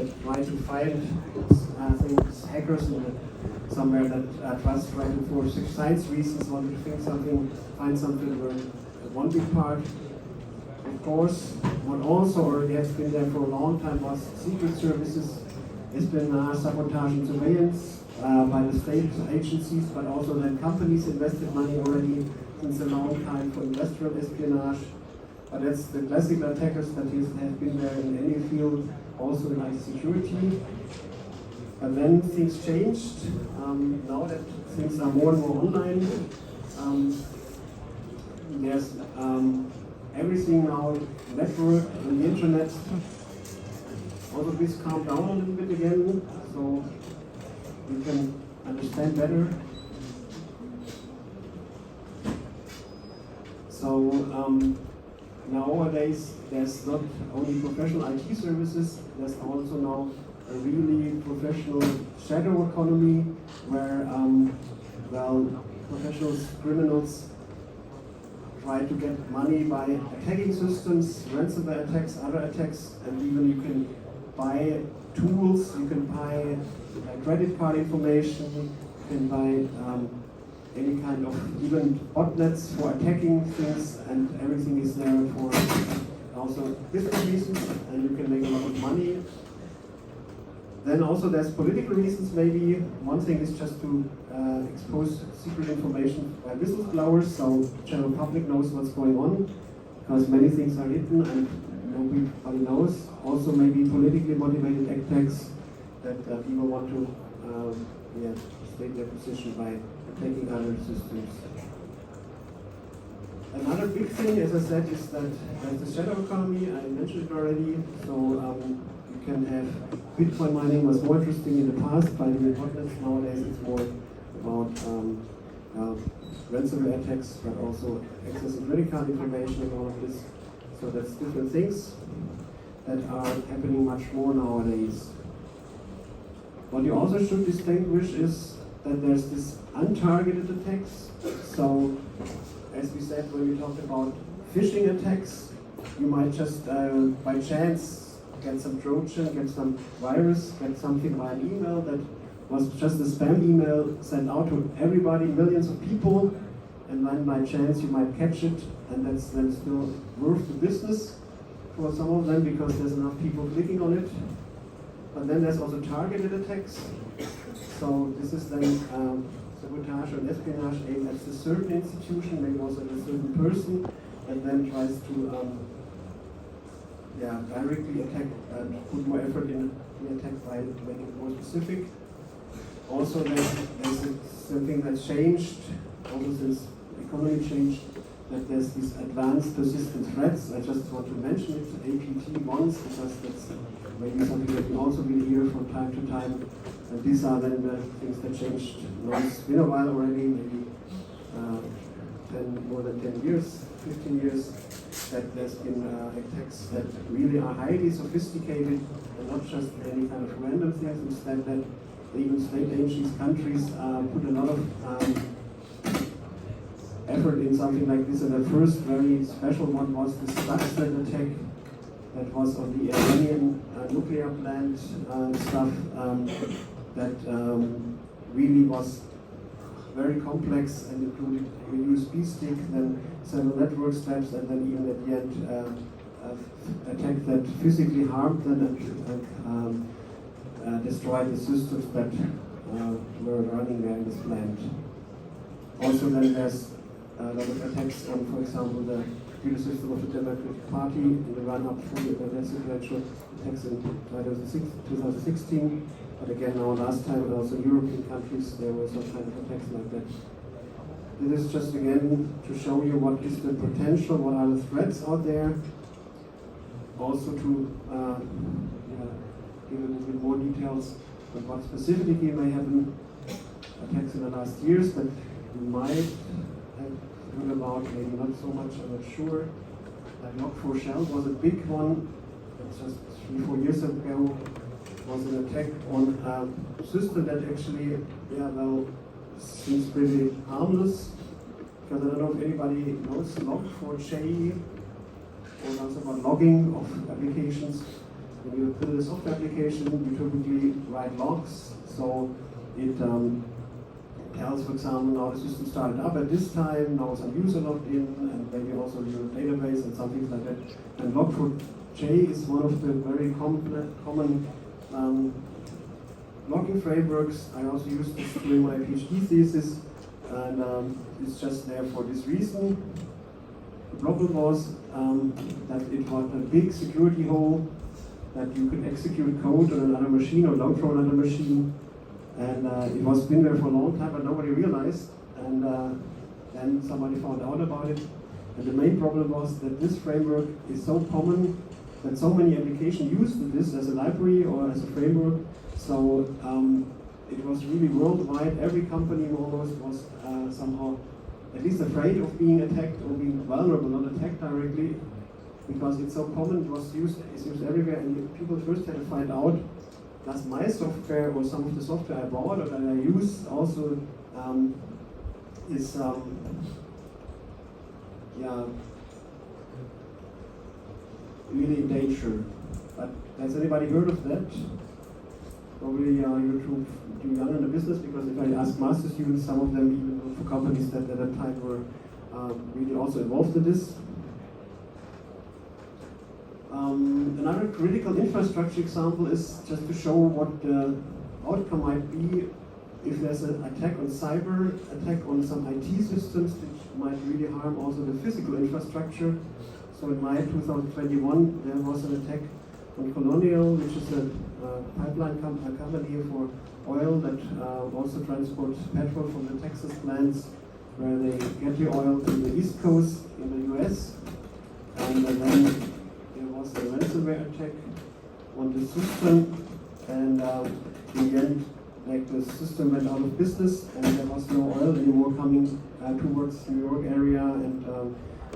that try to find things, hackers somewhere that tries to for science reasons want to find something where one big part. Of course, what also already has been there for a long time was secret services. It's been sabotage and surveillance by the state agencies, but also then companies invested money already since a long time for industrial espionage. But that's the classical attackers that have been there in any field, also in IT security. But then things changed. Now that things are more and more online, there's everything now, network and the internet. Also, please calm down a little bit again, so you can understand better. So nowadays, there's not only professional IT services, there's also now a really professional shadow economy where, professionals, criminals try to get money by attacking systems, ransomware attacks, other attacks, and even you can buy tools, you can buy credit card information, you can buy any kind of even botnets for attacking things, and everything is there for also business reasons, and you can make a lot of money. Then also there's political reasons maybe. One thing is just to expose secret information by whistleblowers, so general public knows what's going on, because many things are hidden and nobody knows. Also maybe politically motivated attacks that people want to state their position by attacking other systems. Another big thing, as I said, is that there's the shadow economy. I mentioned it already. So you can have Bitcoin mining was more interesting in the past by the botnets. Nowadays it's more about ransomware attacks, but also accessing credit card information and all of this. So that's different things that are happening much more nowadays. What you also should distinguish is that there's this untargeted attacks. So as we said when we talked about phishing attacks, you might just by chance get some Trojan, get some virus, get something by an email that was just a spam email sent out to everybody, millions of people, and then by chance you might catch it, and that's then still worth the business for some of them because there's enough people clicking on it. But then there's also targeted attacks. So this is then sabotage and espionage aimed at a certain institution, maybe also at a certain person, and then tries to directly attack and put more effort in the attack by making it more specific. Also, there's something that changed, also since the economy changed, that there's these advanced persistent threats. I just want to mention it, APT once, because that's maybe something that you also will hear from time to time. And these are then the things that changed. It's been a while already, maybe more than 10 years, 15 years, that there's been attacks that really are highly sophisticated and not just any kind of random things. Instead, that even state agencies, countries put a lot of effort in something like this. And the first very special one was the Stuxnet attack that was on the Iranian nuclear plant stuff that really was very complex and included a USB stick, then several network steps, and then even at the end attack that physically harmed them and destroyed the systems that were running there in this plant. Also then there's a lot of attacks on, for example, the computer system of the Democratic Party in the run-up to the presidential attacks in 2016. But again, now last time, also in European countries, there were some kind of attacks like that. This is just again to show you what is the potential, what are the threats out there. Also to give a little bit more details on what specifically may happen attacks in the last years that you might have heard about, maybe not so much, I'm not sure. Like Log4Shell was a big one, that's just 3-4 years ago. Was an attack on a system that actually, seems pretty harmless. Because I don't know if anybody knows Log4j or knows about logging of applications. when you build a software application, you typically write logs, so it tells, for example, now the system started up at this time, now some user logged in, and maybe also your database and some things like that. And Log4j is one of the very common logging frameworks. I also used this during my PhD thesis, and it's just there for this reason. The problem was that it was a big security hole, that you could execute code on another machine or load from another machine. And it was been there for a long time, but nobody realized. And then somebody found out about it. And the main problem was that this framework is so common that so many applications used this as a library or as a framework. So it was really worldwide. Every company almost was somehow at least afraid of being attacked or being vulnerable, not attacked directly, because it's so common. It's used everywhere, and people first had to find out, does my software or some of the software I bought or that I use also is really in danger. But has anybody heard of that? Probably you're too young in the business, because if I ask master students, some of them even work for companies that at that time were really also involved in this. Another critical infrastructure example is just to show what the outcome might be if there's an attack on cyber, attack on some IT systems, which might really harm also the physical infrastructure. So in May 2021, there was an attack on Colonial, which is a pipeline company for oil that also transports petrol from the Texas plants, where they get the oil to the East Coast in the US. And then a ransomware attack on the system, and in the end, like, the system went out of business, and there was no oil anymore coming towards New York area and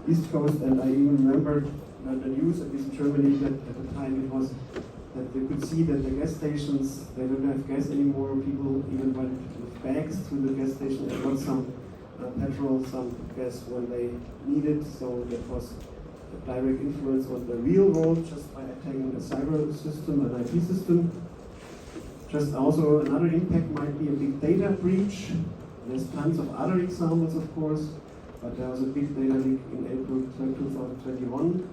East Coast. And I even remember the news, at least in Germany, that at the time it was that they could see that the gas stations, they don't have gas anymore. People even went with bags to the gas station and got some petrol, some gas when they needed. So that was a direct influence on the real world just by attacking a cyber system, an IT system. Just also another impact might be a big data breach. There's tons of other examples, of course, but there was a big data leak in April 2021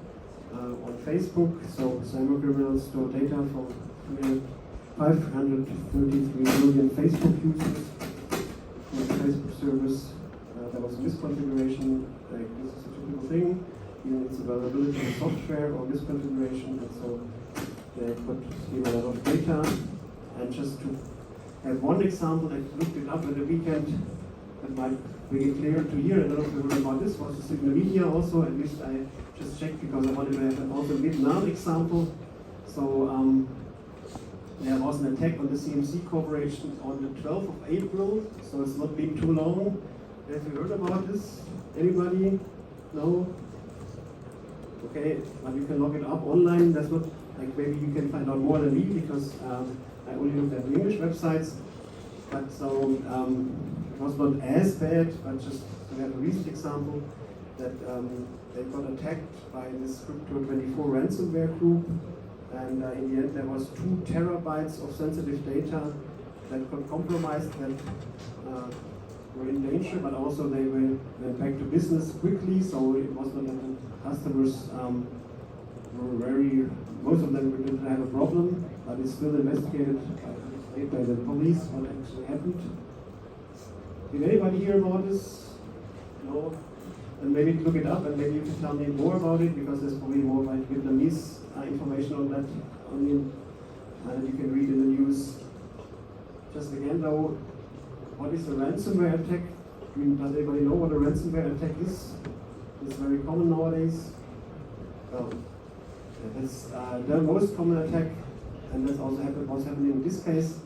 on Facebook. So cyber criminals stole data from 533 million Facebook users on the Facebook service. There was a misconfiguration, like this is a typical thing. It's availability of software or misconfiguration, and so they could steal a lot of data. And just to have one example, I looked it up at the weekend that might bring it clearer to here. I don't know if you heard about this, was the Signal Media also, at least I just checked because I wanted to have also a Vietnam example. So there was an attack on the CMC Corporation on the 12th of April, so it's not been too long. Have you heard about this? Anybody? No? Okay, but you can look it up online. That's not, like, maybe you can find out more than me, because I only looked at the English websites. But so it was not as bad, but just to have a recent example that they got attacked by this Crypto24 ransomware group, and in the end there was 2 terabytes of sensitive data that got compromised, that were in danger, but also they went back to business quickly, so it was not that the customers were most of them didn't have a problem, but it's still investigated by the police what actually happened. Did anybody hear about this? No? And maybe look it up, and maybe you can tell me more about it, because there's probably more like Vietnamese information on that that you can read in the news. Just again though, what is a ransomware attack? I mean, does anybody know what a ransomware attack is? It's very common nowadays. It's the most common attack, and that's also what's happening in this case,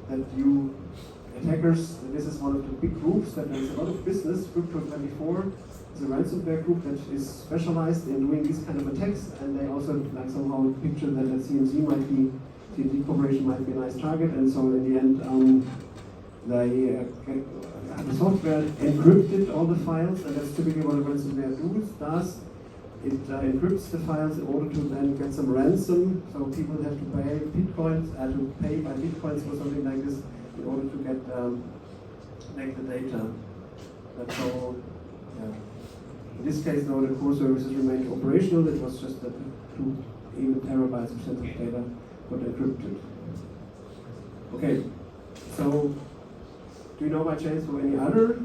that you attackers, this is one of the big groups that has a lot of business. Crypto24 is a ransomware group that is specialized in doing these kind of attacks, and they also like somehow picture that the CMC Corporation might be a nice target, and so in the end the software encrypted all the files, and that's typically what a ransomware does. it encrypts the files in order to then get some ransom. So people have to pay bitcoins, to pay by bitcoins or something like this in order to get the data. That's all. Yeah. In this case, though, the core services remained operational. It was just that 2 even terabytes of sensitive data got encrypted. Okay, so do you know by chance of any other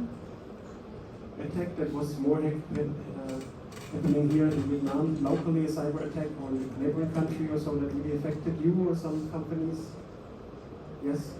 attack that was more happening here in Vietnam, locally, a cyber attack or in a neighboring country or so that really affected you or some companies? Yes?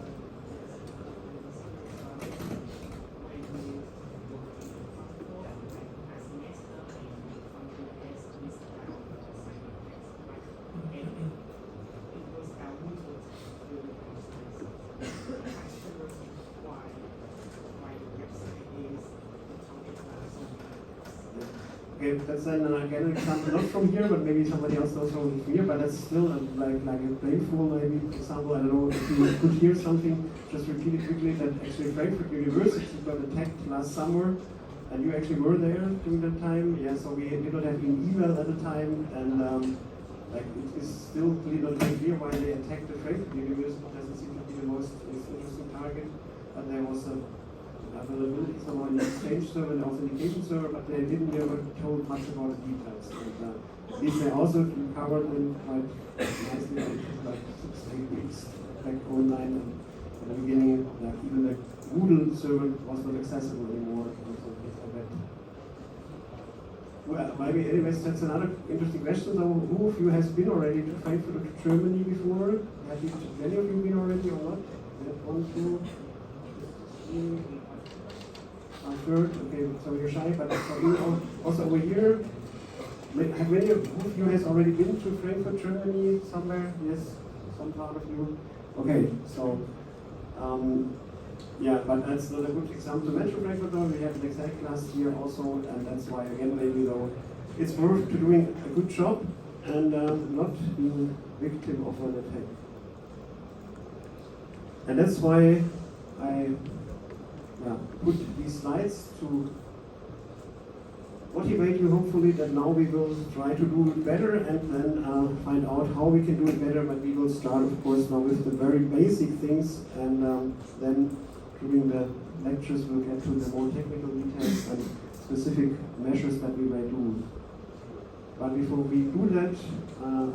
Okay, that's then again an example not from here, but maybe somebody else knows from here, but that's still like a painful maybe example. I don't know if you could hear something, just repeat it quickly, that actually Frankfurt University got attacked last summer, and you actually were there during that time. Yeah, so we did not have an email at the time, and like it is still not very clear why they attacked the Frankfurt University. It doesn't seem to be the most interesting target, but there was a availability somehow in the exchange server and authentication server, but they didn't ever told much about the details. And these they also recovered them quite nicely. It took like 6-8 weeks back online, and at the beginning, like even the Moodle server was not accessible anymore. And so things like that. Well, maybe anyways, that's another interesting question. So, who of you has been already to Frankfurt or to Germany before? Have many of you been already or not? Yeah, 1, 2, 3. Third, okay, so you're shy, but so you also over here, have many of you has already been to Frankfurt, Germany, somewhere? Yes, some part of you. Okay, so, yeah, but that's not a good example to mention Frankfurt though. We had an exact last year also, and that's why, again, maybe though, it's worth to doing a good job and not being victim of an attack. And that's why I put these slides to motivate you, hopefully, that now we will try to do it better and then find out how we can do it better. But we will start, of course, now with the very basic things, and then during the lectures we'll get to the more technical details and specific measures that we may do. But before we do that,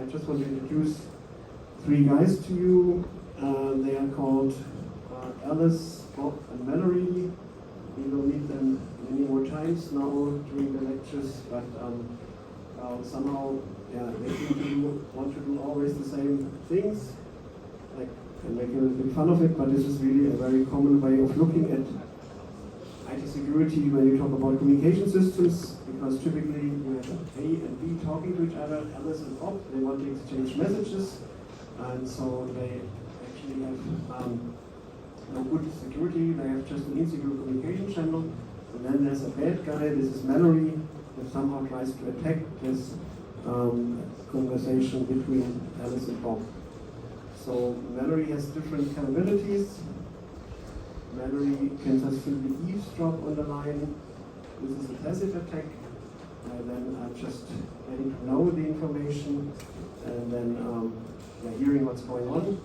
I just want to introduce 3 guys to you. They are called Alice, Bob, and Mallory. We will meet them many more times now during the lectures, but somehow, they seem to want to do always the same things, like, and make a little bit fun of it, but this is really a very common way of looking at IT security when you talk about communication systems, because typically you have A and B talking to each other. Alice and Bob, they want to exchange messages, and so they actually have no good security, they have just an insecure communication channel. And then there's a bad guy, this is Mallory, that somehow tries to attack this conversation between Alice and Bob. So Mallory has different capabilities. Mallory can just simply eavesdrop on the line. This is a passive attack. Then just getting to know the information and then hearing what's going on.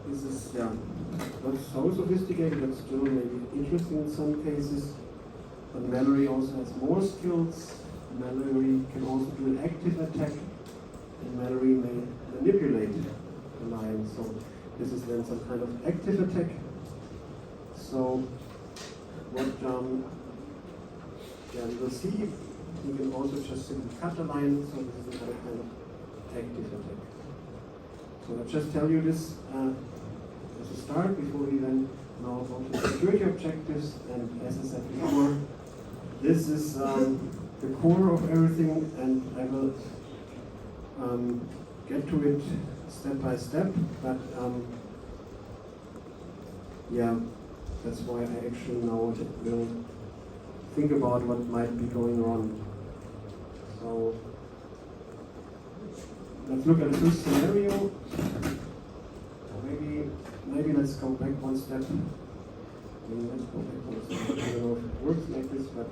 This is not so sophisticated, but still maybe interesting in some cases. But Mallory also has more skills. Mallory can also do an active attack, and Mallory may manipulate the line. So this is then some kind of active attack. So what we will see, we can also just simply cut a line. So this is another kind of active attack. So I'll just tell you this as a start before we then now go to the security objectives. And as I said before, this is the core of everything, and I will get to it step by step. But that's why I actually now will think about what might be going on. So let's look at the first scenario. Maybe let's go back one step. I mean, let's go back also. I don't know if it works like this, but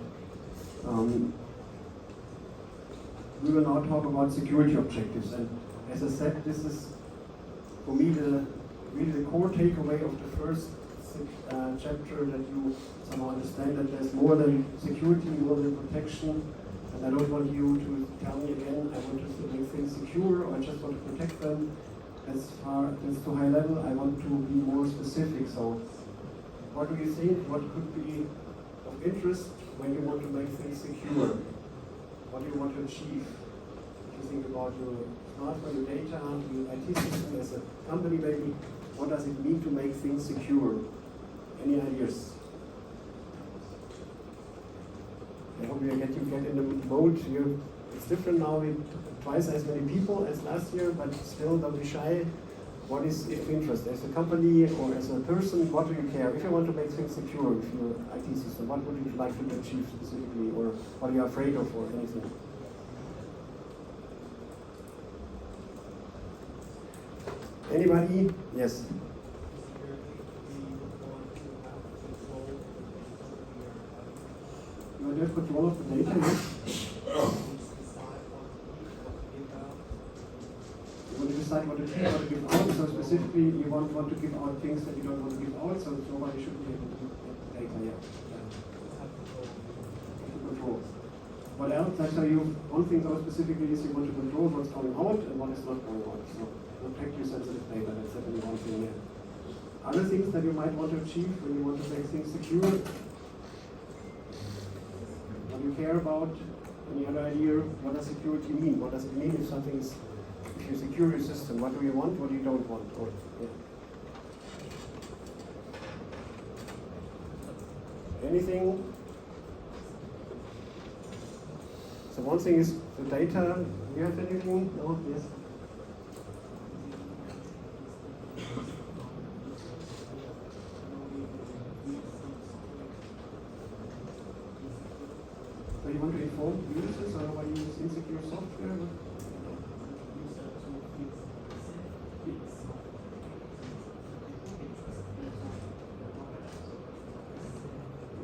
we will now talk about security objectives. And as I said, this is for me really the core takeaway of the first chapter, that you somehow understand that there's more than security, more than protection. And I don't want you to tell me again, I want to make things secure, or I just want to protect them. That's too high level. I want to be more specific. So what do you think? What could be of interest when you want to make things secure? What do you want to achieve? If you think about your smartphone, your data, your IT system as a company, maybe, what does it mean to make things secure? Any ideas? I hope you get in the mode. It's different now. Twice as many people as last year, but still don't be shy. What is of interest as a company or as a person? What do you care? If you want to make things secure with your IT system, what would you like to achieve specifically, or what are you afraid of, or anything? Anybody? Yes. You want to have control of the data? Yes? You want to decide what to keep, what to give out. So specifically, you want to give out things that you don't want to give out. So nobody should be able to get data. Yeah. To control. What else? So one thing so specifically is you want to control what's going out and what is not going out. So protect your sensitive data. That's certainly one thing. Yeah. Other things that you might want to achieve when you want to make things secure. What do you care about? Any other idea? What does security mean? What does it mean if something is, if you secure your system? What do you want? What do you don't want? Or, yeah. Anything? So one thing is the data. Do you have anything? No? Yes? So you want to inform users or why you use insecure software?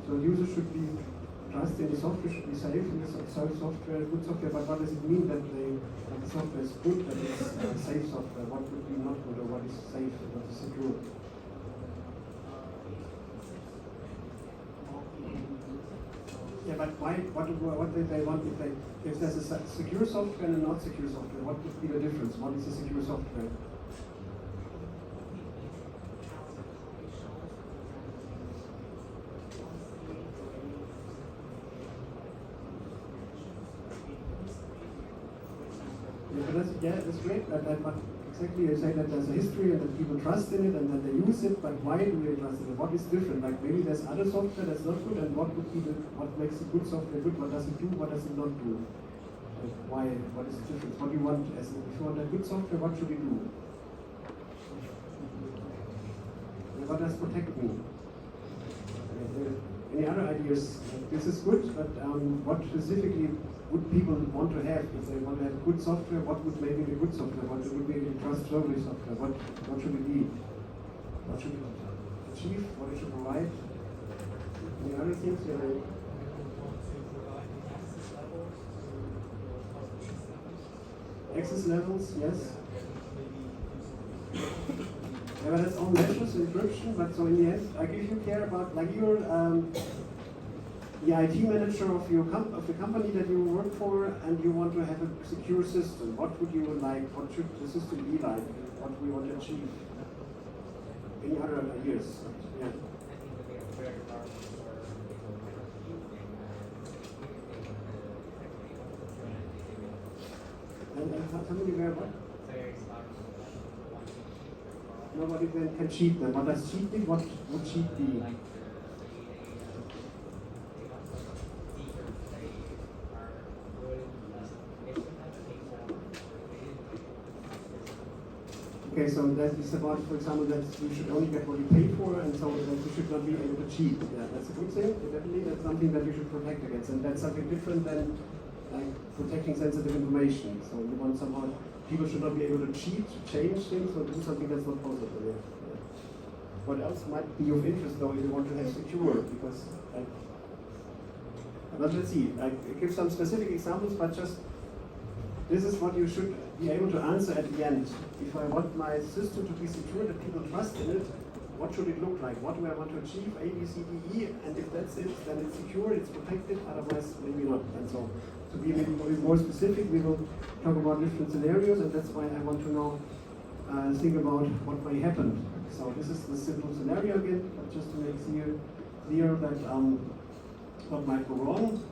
So users should be trust in the software, should be safe in the software, good software, but what does it mean that the software is good, that it's safe software? What would be not good, or what is safe, what is secure? Yeah, but why? What do they want if there's a secure software and a not secure software? What would be the difference? What is a secure software? Yeah, that's great. But exactly, you say that there's a history and that people trust in it and that they use it. But why do they trust in it? What is different? Like maybe there's other software that's not good, and what would be what makes a good software good? What does it do? What does it not do? Like why? What is the difference? What do you want? If you want a good software, what should you do? And what does protect me? Any other ideas? This is good, but what specifically would people want to have? If they want to have good software, what would make it a good software? What would make it trustworthy software? What should it be? What should it achieve? What it should provide? Any other things? Access levels, yes. Yeah, but that's all measures, encryption, but so in the end, like if you care about, like you're the IT manager of the company that you work for, and you want to have a secure system, what would you like? What should the system be like? What do we want to achieve? Any other ideas? Yeah. And somebody where what? Nobody can cheat them. What does cheat mean? What would cheat be? Okay, so that is about, for example, that you should only get what you pay for, and so that you should not be able to cheat. Yeah, that's a good thing. Definitely, that's something that you should protect against, and that's something different than like protecting sensitive information. So you want somehow people should not be able to cheat, change things, or do something that's not possible. Yeah. What else might be of interest though if you want to have secure? Because, but let's see, I give some specific examples, but just this is what you should be able to answer at the end. If I want my system to be secure, that people trust in it, what should it look like? What do I want to achieve? A, B, C, D, E, and if that's it, then it's secure, it's protected, otherwise maybe not. And so, to be maybe more specific, we will talk about different scenarios, and that's why I want to now think about what may happen. So this is the simple scenario again, but just to make clear that what might go wrong.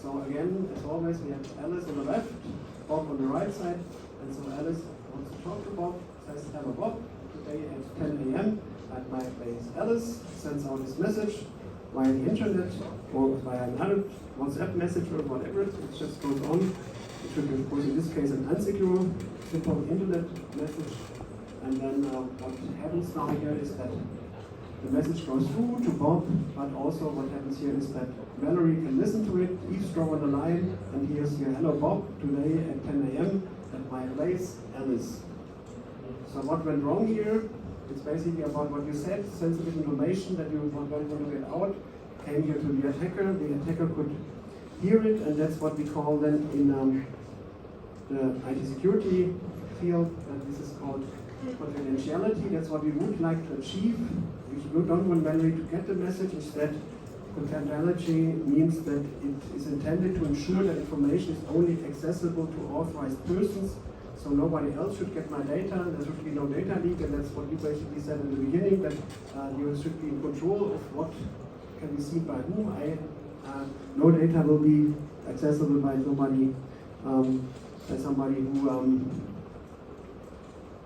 So again, as always, we have Alice on the left, Bob on the right side, and so Alice wants to talk to Bob, says, hello Bob, today at 10 a.m. at my place. Alice sends out this message via the internet or via another WhatsApp message or whatever, it just goes on. It should be, of course, in this case, an unsecure, simple internet message. And then what happens now here is that the message goes through to Bob, but also what happens here is that Valerie can listen to it, eavesdrop on the line, and hears here, hello Bob, today at 10 a.m. at my place, Alice. So what went wrong here? It's basically about what you said, sensitive information that you want to get out, came here to the attacker could hear it, and that's what we call then in the IT security field, this is called confidentiality. That's what we would like to achieve. We don't want Valerie to get the message. Instead, confidentiality means that it is intended to ensure that information is only accessible to authorized persons, so nobody else should get my data. There should be no data leak, and that's what you basically said in the beginning, that you should be in control of what can be seen by whom. No data will be accessible by somebody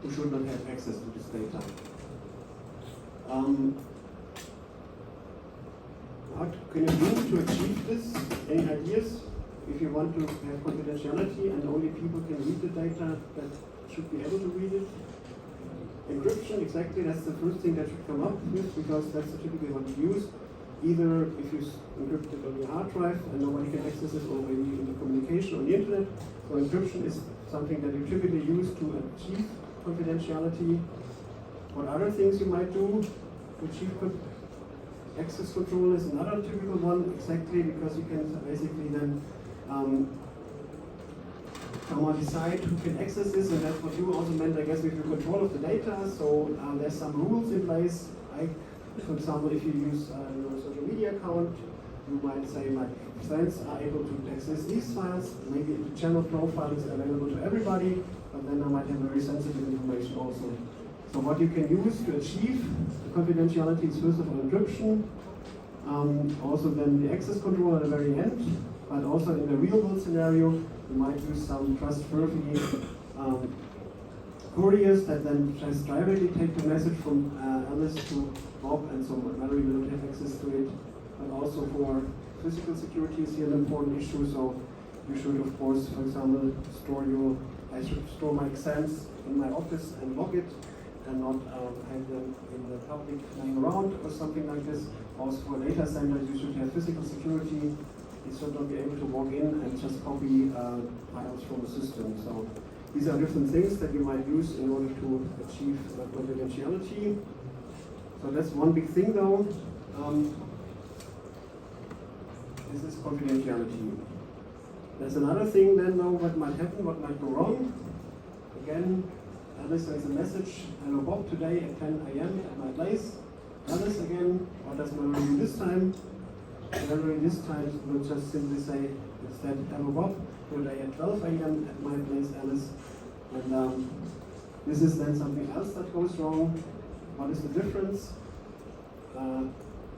who should not have access to this data. What can you do to achieve this? Any ideas? If you want to have confidentiality and only people can read the data that should be able to read it. Encryption, exactly, that's the first thing that should come up with, because that's typically what you use. Either if you encrypt it on your hard drive and nobody can access it, or maybe in the communication on the internet. So encryption is something that you typically use to achieve confidentiality. What other things you might do to achieve access control is another typical one, exactly, because you can basically then someone decide who can access this, and that's what you also meant, I guess, with your control of the data. So there's some rules in place. For example, if you use your social media account, you might say my friends are able to access these files. Maybe the channel profile is available to everybody, but then I might have very sensitive information also. So what you can use to achieve the confidentiality is first of all encryption, also then the access control at the very end, but also in the real world scenario, you might use some trustworthy couriers that then just directly take the message from Alice to Bob, and so Valerie will not have access to it. But also for physical security is here an important issue, so you should, of course, for example, I should store my exams in my office and log it, and not have them in the public lying around or something like this. Also for data centers, you should have physical security. You should not be able to walk in and just copy files from the system. So these are different things that you might use in order to achieve confidentiality. So that's one big thing though. This is confidentiality. There's another thing then though, what might happen, what might go wrong. Again, Alice sends a message, hello Bob, today at 10 a.m. at my place. Alice again, what does Valerie do this time? Valerie this time will just simply say instead, hello Bob, today at 12 a.m. at my place, Alice. And this is then something else that goes wrong. What is the difference?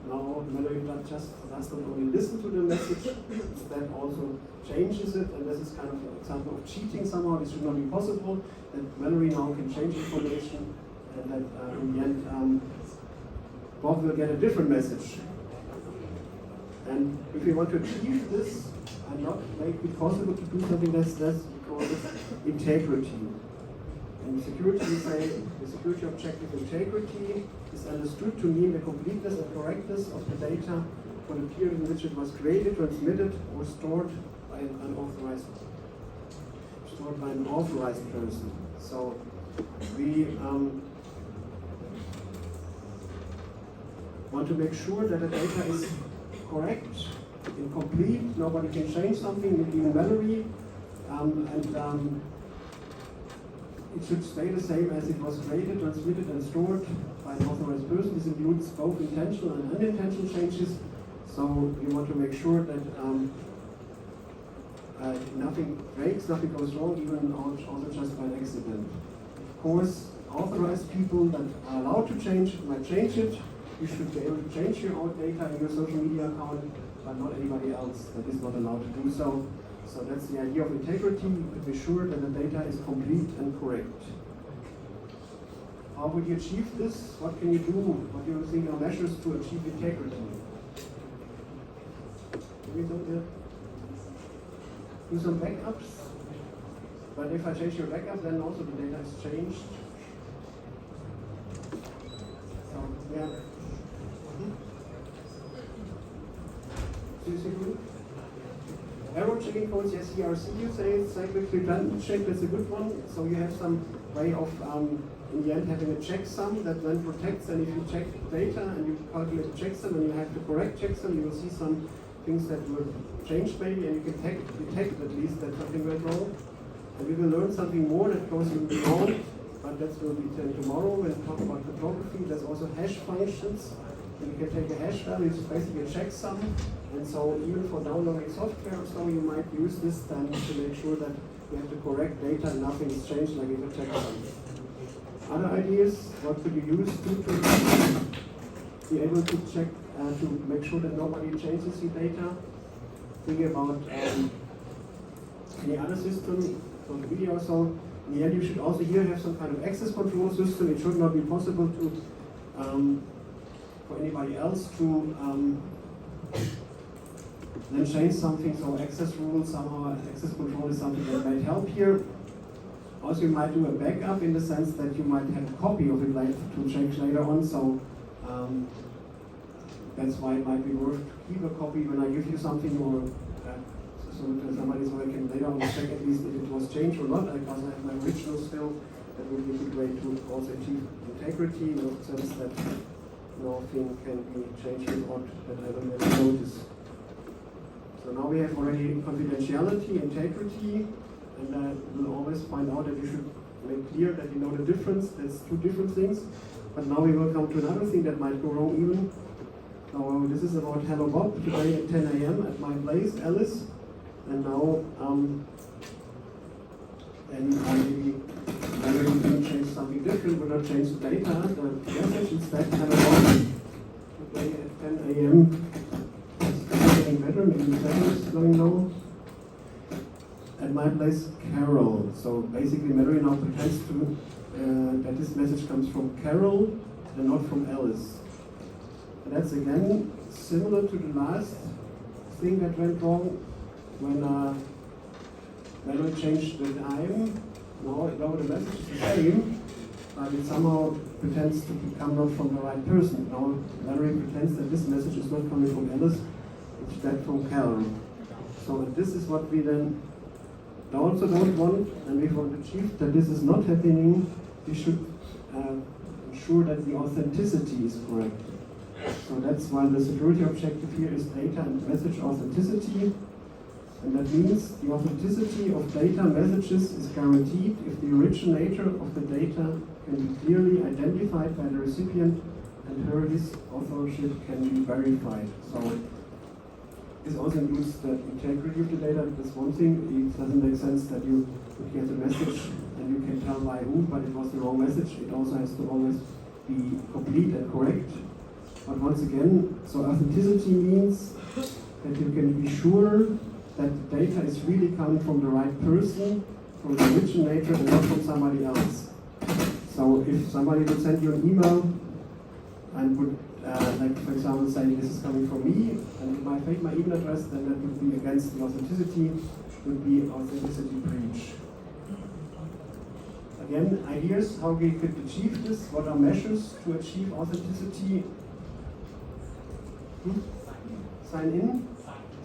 Now Valerie just does not only listen to the message, instead also changes it, and this is kind of an example of cheating somehow. This should not be possible, that Valerie now can change information, and that in the end Bob will get a different message. And if we want to achieve this and not make it possible to do something that's we call it integrity. In security, we say the security objective integrity is understood to mean the completeness and correctness of the data for the period in which it was created, transmitted, or stored by an authorized person. So we want to make sure that the data is correct, incomplete, nobody can change something, even Valerie, and it should stay the same as it was created, transmitted, and stored by an authorized person. This includes both intentional and unintentional changes. So we want to make sure that nothing breaks, nothing goes wrong, even also just by an accident. Of course, authorized people that are allowed to change might change it. You should be able to change your own data in your social media account, but not anybody else that is not allowed to do so. So that's the idea of integrity, to be sure that the data is complete and correct. How would you achieve this? What can you do? What do you think are measures to achieve integrity? Do some backups, but if I change your backup, then also the data is changed. So, yeah. Do you see good? Error checking codes, yes, ERC you say, cyclic redundant check, that's a good one. So you have some way of, in the end, having a checksum that then protects, and if you check data and you calculate a checksum and you have the correct checksum, you will see some things that were changed maybe, and you can detect at least that something went wrong. And we will learn something more that goes even beyond, but that will be tomorrow when we talk about cryptography. There's also hash functions. And you can take a hash value, it's basically a checksum. And so even for downloading software or so, you might use this then to make sure that you have the correct data and nothing is changed, like in a checksum. Other ideas, what could you use to be able to check, to make sure that nobody changes your data? Think about any other system, social media or so. In the end, you should also here have some kind of access control system. It should not be possible to for anybody else to then change something. So access rules, somehow access control is something that might help here. Also, you might do a backup in the sense that you might have a copy of it later to change later on. So that's why it might be worth to keep a copy when I give you something, or so that somebody so I can later on check at least if it was changed or not, because I have my original still. That would be a good way to also achieve integrity, in the sense that nothing can be changed without that I will never notice. So now we have already confidentiality, integrity, and we'll always find out that you should make clear that you know the difference. That's two different things. But now we will come to another thing that might go wrong even. So this is about Hello Bob today at 10 a.m. at my place, Alice. And now, maybe we can change something different, we'll not change the data, the message instead, Hello Bob today at 10 a.m. It's getting better, maybe the weather is going low. At my place, Carol. So basically, Mary now pretends to that this message comes from Carol and not from Alice. And that's again similar to the last thing that went wrong when we changed the time. Now the message is the same, but it somehow pretends to come not from the right person. Now Larry pretends that this message is not coming from Alice, it's that from Carol. So this is what we then also don't want, and we want to achieve that this is not happening. We should ensure that the authenticity is correct. So that's why the security objective here is data and message authenticity. And that means the authenticity of data messages is guaranteed if the originator of the data can be clearly identified by the recipient and his authorship can be verified. So this also includes the integrity of the data. That's one thing. It doesn't make sense that you get a message and you can tell by who, but it was the wrong message. It also has to always be complete and correct. But once again, so authenticity means that you can be sure that the data is really coming from the right person, from the originator, and not from somebody else. So if somebody would send you an email and would, like for example, say this is coming from me, and if I fake my email address, then that would be against the authenticity, would be authenticity breach. Again, ideas how we could achieve this. What are measures to achieve authenticity? Sign in.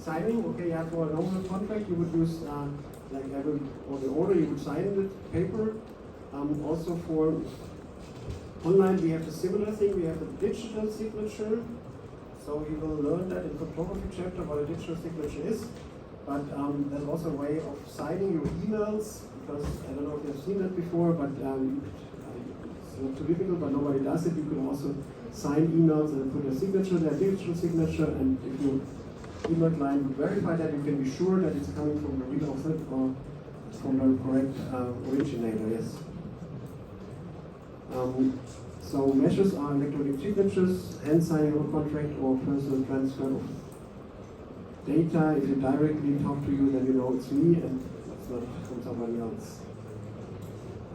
Okay, yeah, for a normal contract you would use like every or the order you would sign the paper. Also for Online we have a similar thing, we have a digital signature. So you will learn that in the cryptography chapter what a digital signature is. But there's also a way of signing your emails, because I don't know if you've seen that before, but it's not too difficult, but nobody does it. You can also sign emails and put a signature there, digital signature, and if your email client would verify that, you can be sure that it's coming from the real author or from the correct originator, yes. So measures are electronic signatures, hand signing of a contract, or personal transfer of data. If you directly talk to you, then you know it's me and it's not from somebody else.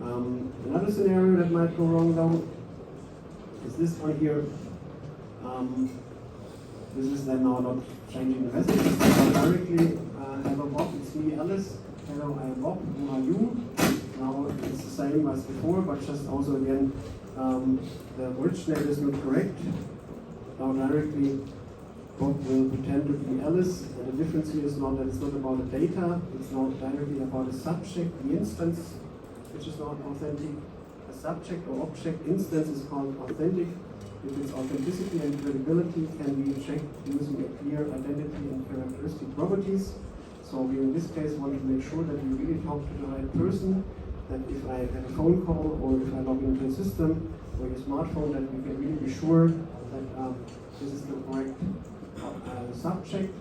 Another scenario that might go wrong though is this one here. This is then now not changing the message. Directly, hello Bob, it's me Alice. Hello, I am Bob, who are you? Now it's the same as before, but just also again, the originator is not correct. Now directly, Bob will pretend to be Alice, and the difference here is not that it's not about the data, it's not directly about the subject, the instance, which is not authentic. A subject or object instance is called authentic. If its authenticity and credibility can be checked using a clear identity and characteristic properties. So we in this case want to make sure that we really talk to the right person, that if I have a phone call or if I log into a system or a smartphone, that we can really be sure that this is the correct subject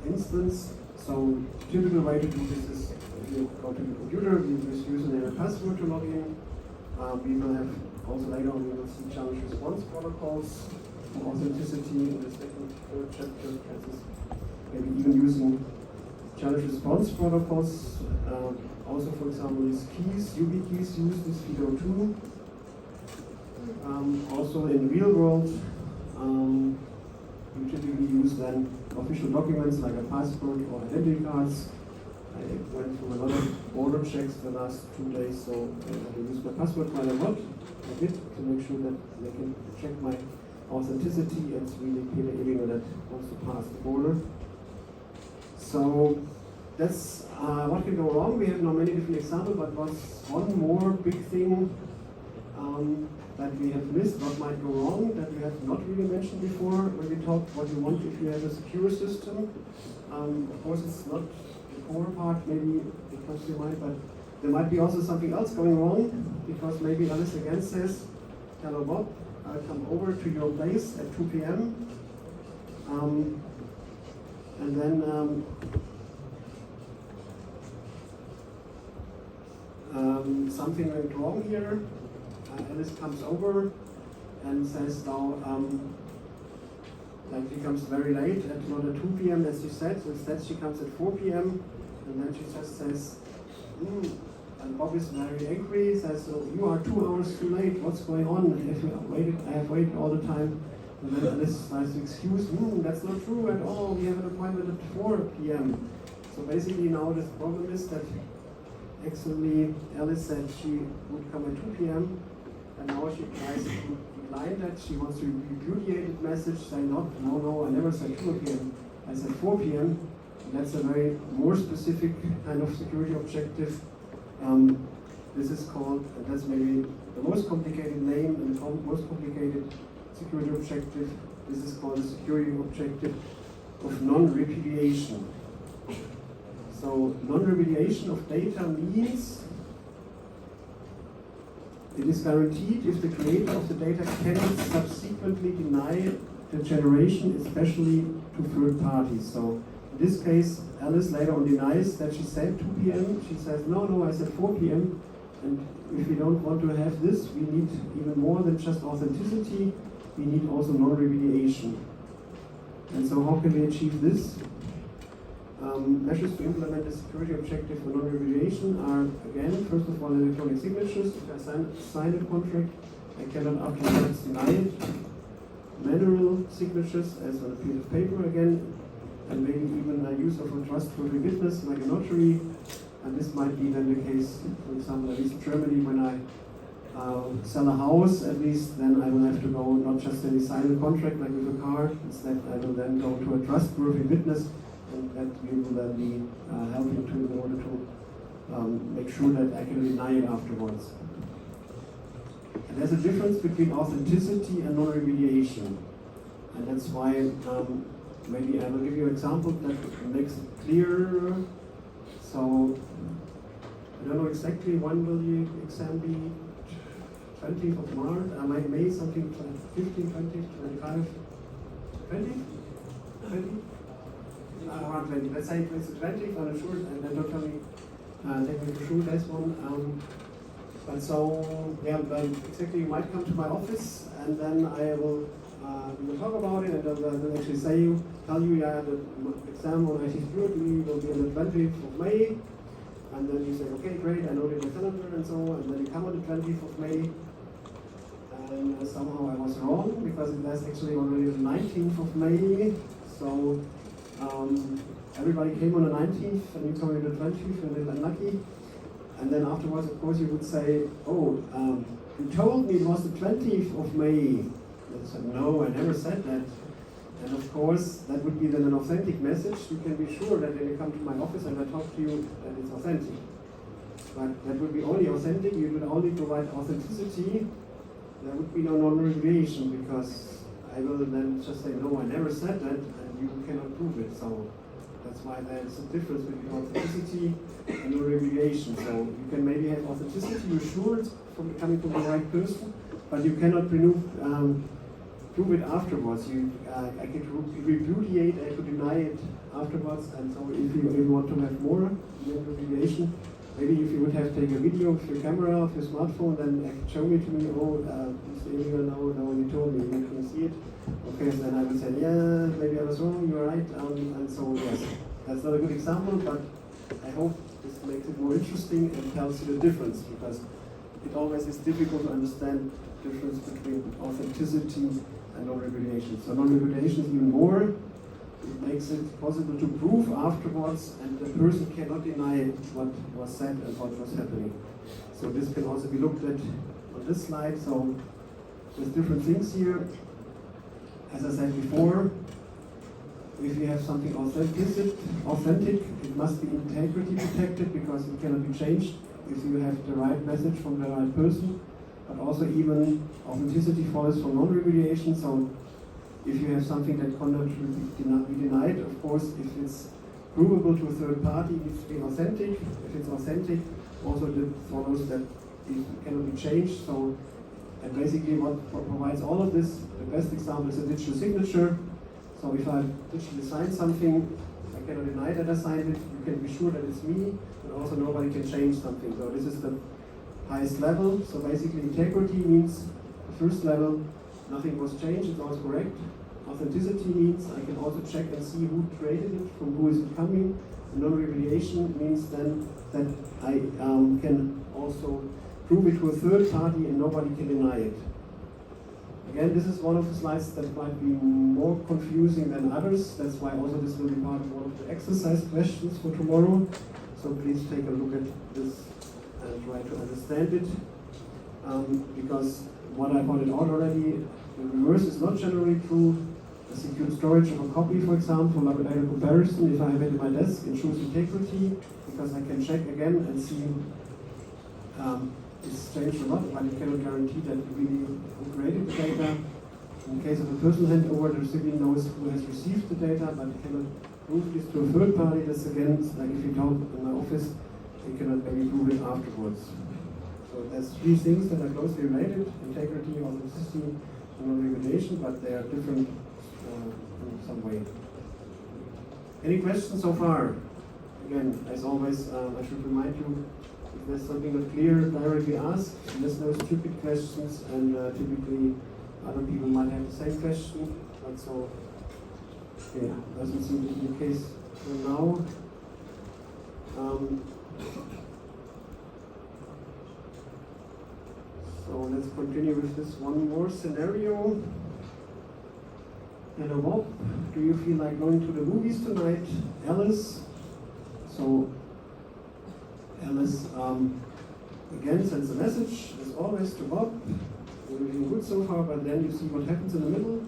instance. So typical way to do this is if you go to the computer, we use username and password to log in. We will have also later on we will see challenge response protocols for authenticity in the second, third chapter. Maybe even using challenge response protocols. Also, for example, these keys, YubiKeys use this FIDO2. Also in the real world, you typically use then official documents like a passport or identity cards. I went through a lot of border checks the last 2 days, so I use my passport quite a lot. I did to make sure that they can check my authenticity and it's really clear area that wants to pass the border. So that's what can go wrong. We have now many different examples, but what's one more big thing that we have missed, what might go wrong, that we have not really mentioned before when we talk what you want if you have a secure system. Of course, it's not the core part, maybe it comes to your mind, but there might be also something else going wrong, because maybe Alice again says, hello Bob, I'll come over to your place at 2 p.m. And then something went wrong here. Alice comes over and says now, like she comes very late, at not at 2 p.m. as she said, so instead she comes at 4 p.m. and then she just says, and Bob is very angry, says, oh, you are 2 hours too late, what's going on? I have waited all the time. And then Alice tries to excuse, that's not true at all, we have an appointment at 4 p.m. So basically now the problem is that actually Alice said she would come at 2 p.m. and now she tries to decline that. She wants to repudiate the message, saying no, I never said 2 p.m. I said 4 p.m. And that's a very more specific kind of security objective. This is called, and that's maybe the most complicated name and the most complicated security objective. This is called the security objective of non-repudiation. So non-repudiation of data means it is guaranteed if the creator of the data cannot subsequently deny the generation, especially to third parties. So in this case, Alice later on denies that she said 2 p.m. She says, no, I said 4 p.m. And if we don't want to have this, we need even more than just authenticity. We need also non-repudiation. And so how can we achieve this? Measures to implement the security objective for non-repudiation are, again, first of all, electronic signatures. If I sign a contract, I cannot afterwards deny it. Manual signatures, as on a piece of paper again, and maybe even a use of a trustworthy witness, like a notary. And this might be then the case, for example, at least in Germany, when I sell a house, at least, then I will have to go not just then sign a contract like with a car. Instead, I will then go to a trustworthy witness, and that we will then be helping to in order to make sure that I can deny it afterwards. there's a difference between authenticity and non-remediation. And that's why maybe I will give you an example that makes it clearer. So, I don't know exactly when will the exam be, 20th of March, May, something like 15, 20, 25, 20? 20? Around 20. Let's say it's the 20th, I'm not sure, and then don't tell me, take me for sure, that's one. And so, yeah, exactly, you might come to my office, and then I will we will talk about it, and I'll actually tell you, yeah, the exam on IT security will be on the 20th of May, and then you say, okay, great, I noted the calendar and so on, and then you come on the 20th of May, and somehow I was wrong, because it was actually already the 19th of May, so everybody came on the 19th, and you come on the 20th, and then unlucky. And then afterwards, of course, you would say, oh, you told me it was the 20th of May. I said, no, I never said that. And of course, that would be then an authentic message. You can be sure that when you come to my office and I talk to you, that it's authentic. But that would be only authentic, you would only provide authenticity. There would be no non-remediation, because I will then just say, no, I never said that, and you cannot prove it. So that's why there's a difference between authenticity and non-remediation. So you can maybe have authenticity, you're sure it's from coming from the right person, but you cannot prove it afterwards. I could repudiate, I could deny it afterwards, and so if you want to have more remediation, maybe if you would have taken a video of your camera, of your smartphone, then show me to me, oh, Mr. Emiger, now you told me, you can see it. Okay, so then I would say, yeah, maybe I was wrong, you're right, and so yes, that's not a good example, but I hope this makes it more interesting and tells you the difference, because it always is difficult to understand the difference between authenticity and non-remediation. So non-remediation is even more. It makes it possible to prove afterwards, and the person cannot deny what was said and what was happening. So this can also be looked at on this slide. So there's different things here. As I said before, if you have something authentic, it must be integrity protected, because it cannot be changed if you have the right message from the right person. But also even authenticity follows from non-remediation. So if you have something that cannot be denied, of course, if it's provable to a third party, it needs to be authentic. If it's authentic, also it follows that it cannot be changed. So, and basically what provides all of this, the best example is a digital signature. So if I digitally sign something, I cannot deny that I signed it. You can be sure that it's me, but also nobody can change something. So this is the highest level. So basically integrity means the first level, nothing was changed, it's always correct. Authenticity means I can also check and see who created it, from who is it coming. Non-remediation means then that I can also prove it to a third party and nobody can deny it. Again, this is one of the slides that might be more confusing than others. That's why also this will be part of one of the exercise questions for tomorrow. So please take a look at this and try to understand it. Because what I pointed out already, the reverse is not generally true. The secure storage of a copy, for example, like a comparison, if I have it in my desk, ensures integrity, because I can check again and see it's changed a lot, but you cannot guarantee that really who created the data. In case of a personal handover, the recipient knows who has received the data, but you cannot prove this to a third party. That's again, like if you talk in my office, you cannot maybe prove it afterwards. So there's three things that are closely related: integrity, authenticity, and non-remediation, but they are different in some way. Any questions so far? Again, as always, I should remind you, if there's something not clear, directly ask. There's no stupid questions, and typically other people might have the same question, but so, yeah, doesn't seem to be the case for now. So let's continue with this one more scenario. Hello Bob, do you feel like going to the movies tonight? Alice. So Alice again sends a message, as always, to Bob. We're doing good so far, but then you see what happens in the middle.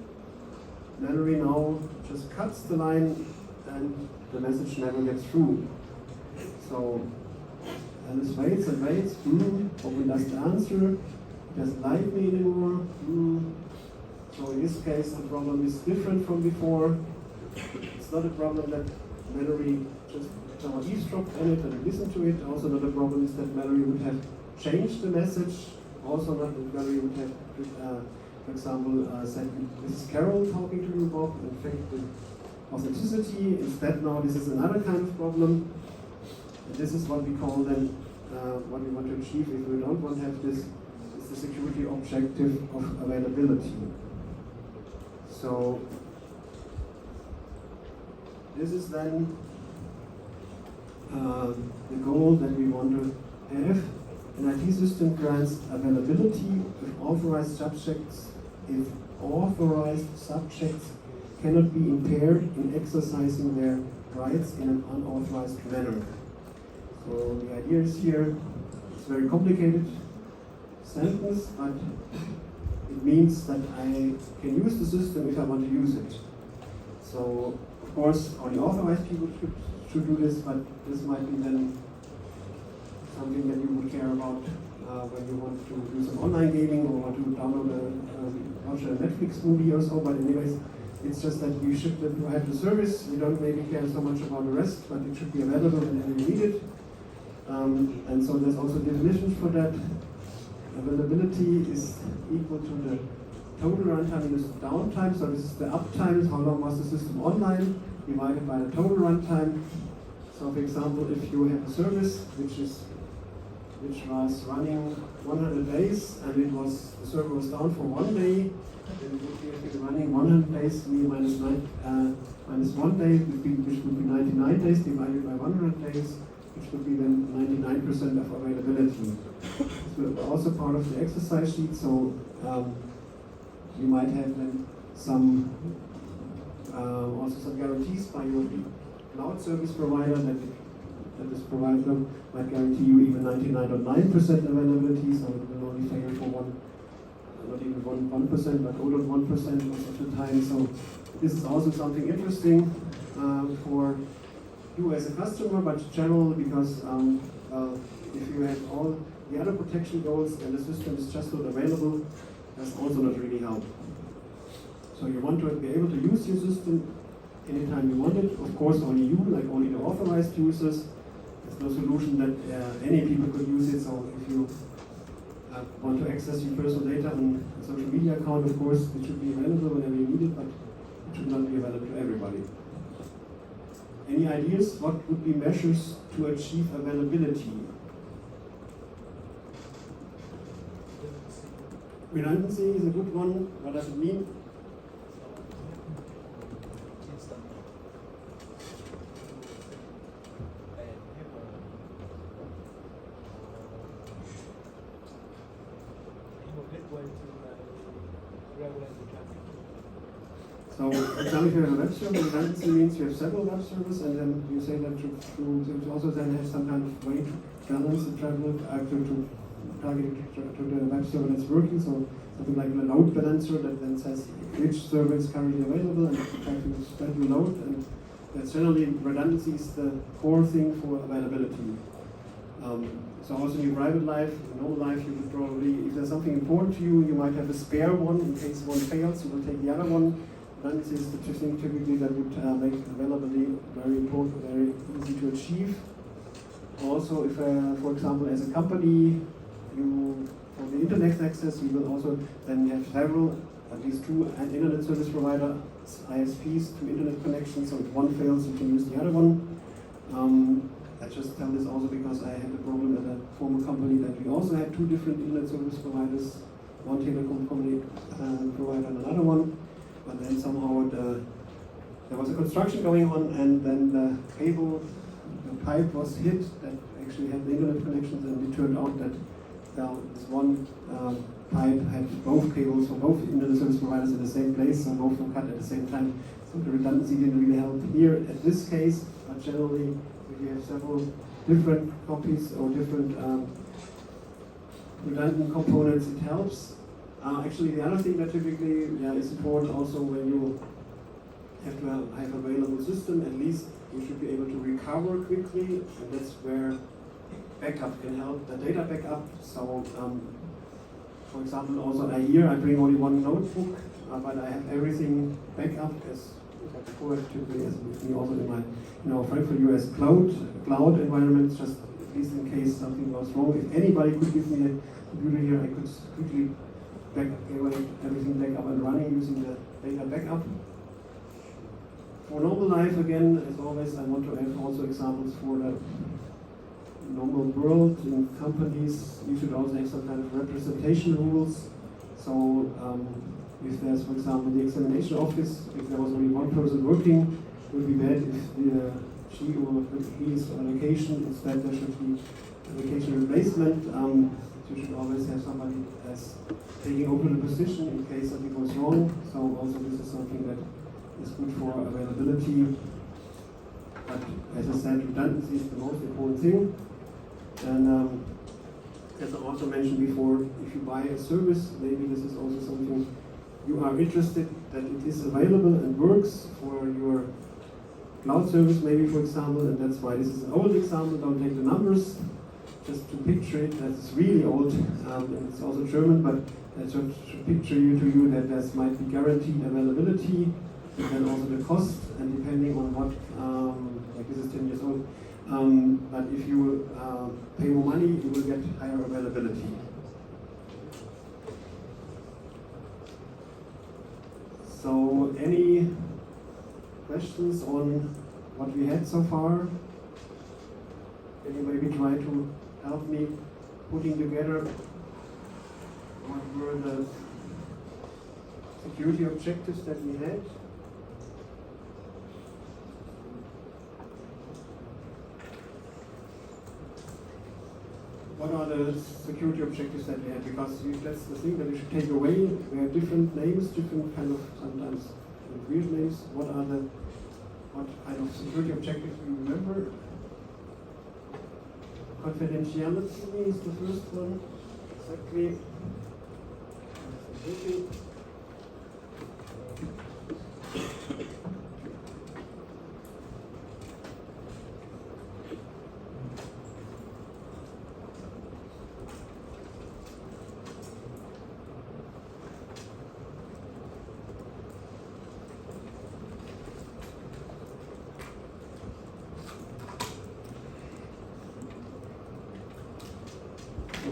Mallory now just cuts the line and the message never gets through. So Alice waits and waits, Bobby doesn't answer. doesn't like me anymore. So in this case, the problem is different from before. It's not a problem that Mallory just someone eavesdropped on it and listened to it. Also not a problem is that Mallory would have changed the message. Also not that Mallory would have, for example, said, "This is Carol talking to you, Bob," and faked the authenticity. Instead now this is another kind of problem. And this is what we call then, what we want to achieve if we don't want to have this, is the security objective of availability. So this is then the goal that we want to have. An IT system grants availability if authorized subjects cannot be impaired in exercising their rights in an unauthorized manner. So the idea is here, it's a very complicated sentence, but it means that I can use the system if I want to use it. So, of course, only authorized people should do this, but this might be then something that you would care about when you want to do some online gaming or want to download watch a Netflix movie or so. But anyways, it's just that you should have the service. You don't maybe care so much about the rest, but it should be available whenever you need it. And so there's also definitions for that. Availability is equal to the total runtime minus downtime. So this is the uptime, how long was the system online, divided by the total runtime. So for example, if you have a service which was running 100 days and the server was down for 1 day, then it would be running 100 days minus 1 day, which would be 99 days divided by 100 days, which would be then 99% of availability. This will also part of the exercise sheet, so you might have then some also some guarantees by your cloud service provider that this provider might guarantee you even 99.9% availability, so it will only fail for not even 1%, but over 1% most of the time. So this is also something interesting for you as a customer, but generally because if you have all the other protection goals and the system is just not available, that's also not really help. So you want to be able to use your system anytime you want it. Of course, only you, like only the authorized users. There's no solution that any people could use it. So if you want to access your personal data on a social media account, of course, it should be available whenever you need it, but it should not be available to everybody. Any ideas? What would be measures to achieve availability? Redundancy is a good one. What does it mean? So, for example, if you have a web server, redundancy means you have several web servers, and then you say that to also then have some kind of way to balance the traffic to target to the web server that's working. So something like a load balancer that then says which server is currently available and try to load. And that's generally redundancy is the core thing for availability. So also in your private life, in normal life, you would probably, if there's something important to you, you might have a spare one in case one fails. You will take the other one. Redundancy is the thing typically that would make availability very important, very easy to achieve. Also, if, for example, as a company, for the internet access, you will also then have several, at least two internet service provider, ISPs, to internet connections. So if one fails, you can use the other one. I just tell this also because I had a problem at a former company that we also had two different internet service providers, one telecom company provider and another one. But then somehow there was a construction going on, and then the pipe was hit that actually had the internet connections, and it turned out that this one pipe had both cables for both internet service providers in the same place, so both were cut at the same time. So the redundancy didn't really help here at this case, but generally if you have several different copies or different redundant components, it helps. Actually, the other thing that typically is important also when you have to have available system, at least you should be able to recover quickly, and that's where backup can help, the data backup. So For example, also I bring only one notebook, but I have everything back up as proactively as with me also in our Frankfurt US cloud environment, just at least in case something goes wrong. If anybody could give me a computer here, I could quickly get everything back up and running using the data backup. For normal life, again, as always, I want to have also examples for the normal world. In companies, you should also have some kind of representation rules. So if there's, for example, the examination office, if there was only one person working, it would be bad if she or he is on vacation. Instead, there should be a vacation replacement. So you should always have somebody that's taking over the position in case something goes wrong. So also this is something that is good for availability. But as I said, redundancy is the most important thing. And as I also mentioned before, if you buy a service, maybe this is also something you are interested that it is available and works for your cloud service, maybe for example, and that's why this is an old example. Don't take the numbers, just to picture it. That's really old, and it's also German, but I should picture you that there might be guaranteed availability, and then also the cost, and depending on what, like this is 10 years old, but if you pay more money, you will get higher availability. So, any questions on what we had so far? Anybody try to help me putting together what were the security objectives that we had? What are the security objectives that we have? Because that's the thing that we should take away. We have different names, different kind of sometimes weird names. What kind of security objectives do you remember? Confidentiality is the first one. Exactly.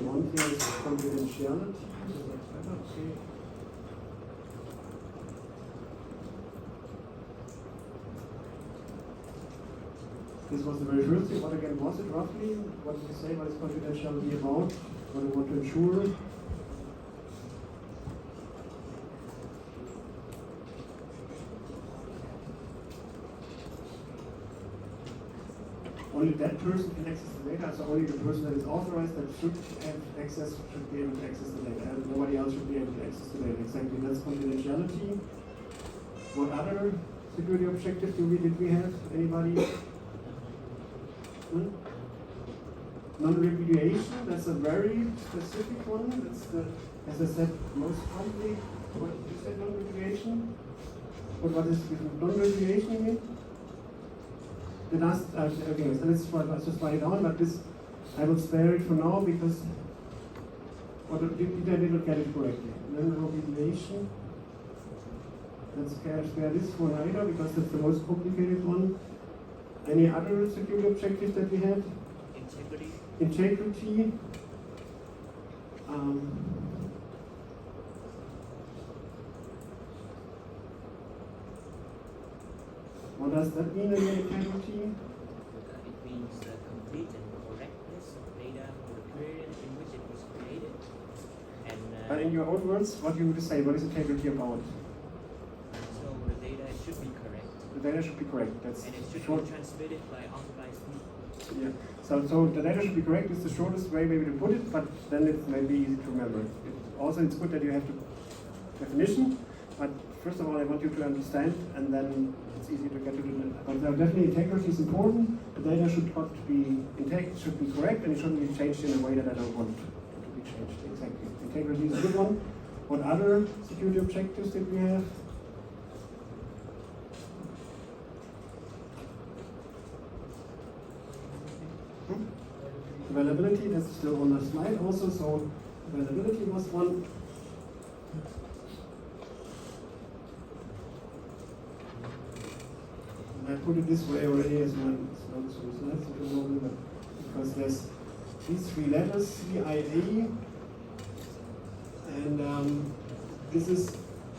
One thing is confidentiality. Okay. This was the very first thing. What again was it roughly? What did you say? What is confidentiality about? What do you want to ensure? Only that person can access the data, so only the person that is authorized that should have access should be able to access the data. And nobody else should be able to access the data. Exactly, that's confidentiality. What other security objectives did we have? Anybody? Non-repudiation, that's a very specific one. That's the, as I said, most commonly. What did you say, non-repudiation? What is non-repudiation you mean? The last, okay, so let's just write it down, but this, I will spare it for now because, did I not get it correctly? Non-repudiation, let's spare this for later because that's the most complicated one. Any other security objectives that we had? Integrity. Integrity. What does that mean again, integrity? It means the complete and correctness of data for the period in which it was created. And in your own words, what you would say, what is integrity about? So the data should be correct. The data should be correct. That's and it should short. be transmitted by authorized people. Yeah. So the data should be correct is the shortest way maybe to put it, but then it may be easy to remember. Also, it's good that you have the definition, but first of all, I want you to understand, and then it's easy to get to the. But definitely, integrity is important. The data should not be intact, should be correct, and it shouldn't be changed in a way that I don't want to be changed. Exactly. Integrity is a good one. What other security objectives did we have? Availability, that's still on the slide also. So Availability was one. And I put it this way already as well. It's not so slides at the moment, but because there's these three letters, CIA, and this is,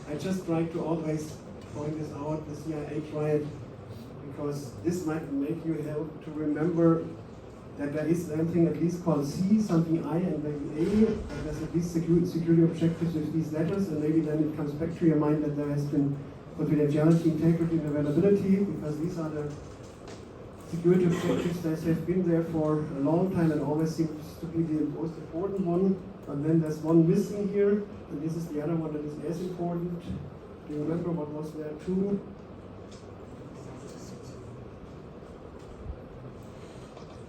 I just try to always point this out, the CIA triad, because this might make you help to remember that there is something at least called C, something I, and maybe A, and there's at least security objectives with these letters, and maybe then it comes back to your mind that there has been confidentiality, integrity, and availability, because these are the security objectives that have been there for a long time and always seems to be the most important one. But then there's one missing here, and this is the other one that is as important. Do you remember what was there too?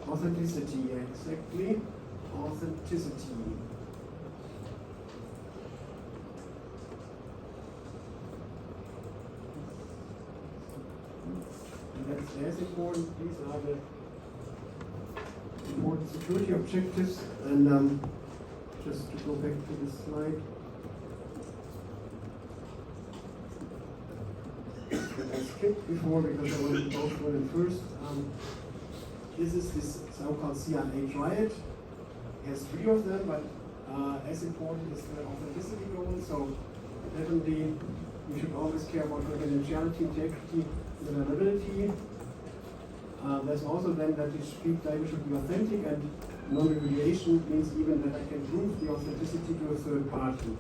Authenticity, exactly. Authenticity. And that's as important. These are the important security objectives. And just to go back to this slide. I skipped before because I wanted to go through it first. This is this so-called CIA triad. It has three of them, but as important is the authenticity goal. So definitely we should always care about confidentiality, integrity, and availability. There's also then that each feed data should be authentic, and non-repudiation means even that I can prove the authenticity to a third party.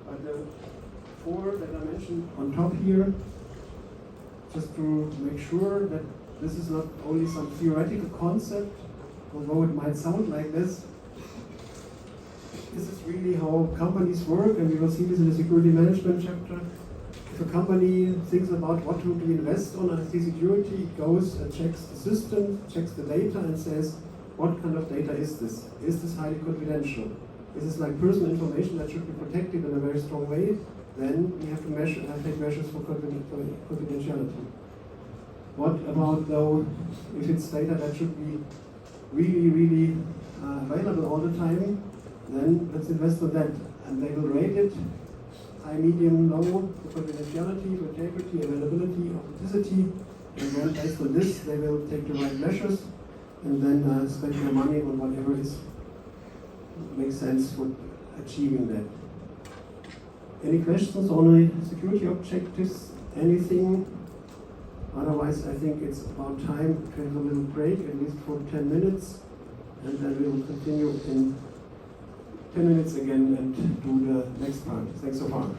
But the four that I mentioned on top here, just to make sure that this is not only some theoretical concept, although it might sound like this. This is really how companies work, and we will see this in the security management chapter. If a company thinks about what to invest on IT security, it goes and checks the system, checks the data, and says, what kind of data is this? Is this highly confidential? Is this like personal information that should be protected in a very strong way? Then we have to take measures for confidentiality. What about though, if it's data that should be really available all the time, then let's invest on that. And they will rate it, high, medium, low, for confidentiality, for integrity, availability, authenticity, and then based on this, they will take the right measures, and then spend their money on whatever makes sense for achieving that. Any questions on the security objectives? Anything? Otherwise, I think it's about time to have a little break, at least for 10 minutes, and then we will continue in 10 minutes again and do the next part. Thanks so far.